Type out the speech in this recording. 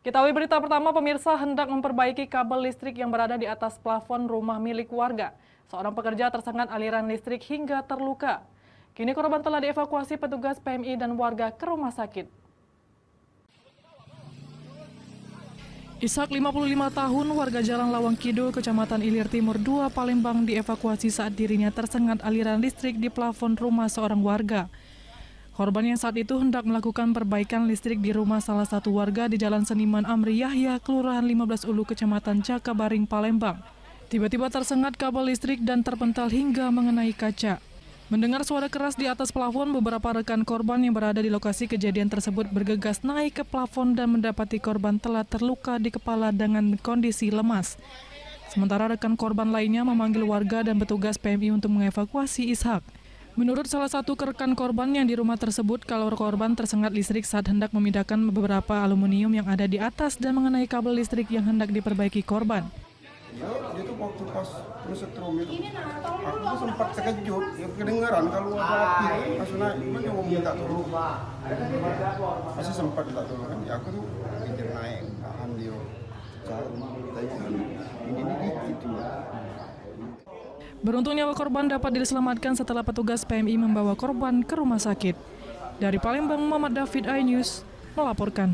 Kita awali berita pertama, pemirsa hendak memperbaiki kabel listrik yang berada di atas plafon rumah milik warga. Seorang pekerja tersengat aliran listrik hingga terluka. Kini korban telah dievakuasi petugas PMI dan warga ke rumah sakit. Ishak, 55 tahun, warga Jalan Lawang Kidul, Kecamatan Ilir Timur 2, Palembang, dievakuasi saat dirinya tersengat aliran listrik di plafon rumah seorang warga. Korban yang saat itu hendak melakukan perbaikan listrik di rumah salah satu warga di Jalan Seniman Amri Yahya, Kelurahan 15 Ulu, Kecamatan Jakabaring, Palembang. Tiba-tiba tersengat kabel listrik dan terpental hingga mengenai kaca. Mendengar suara keras di atas plafon, beberapa rekan korban yang berada di lokasi kejadian tersebut bergegas naik ke plafon dan mendapati korban telah terluka di kepala dengan kondisi lemas. Sementara rekan korban lainnya memanggil warga dan petugas PMI untuk mengevakuasi Ishak. Menurut salah satu rekan korban yang di rumah tersebut, kalau korban tersengat listrik saat hendak memindahkan beberapa aluminium yang ada di atas dan mengenai kabel listrik yang hendak diperbaiki korban. Ya, itu waktu pas setrum itu, aku tuh sempat terkejut, ya kedengaran kalau ada api, langsung naik, dia mau minta tolong, masih sempat minta tolong, ya aku tuh kejar naik, tahan dia, ini dikit ya. Beruntung nyawa korban dapat diselamatkan setelah petugas PMI membawa korban ke rumah sakit. Dari Palembang, Muhammad David, iNews melaporkan.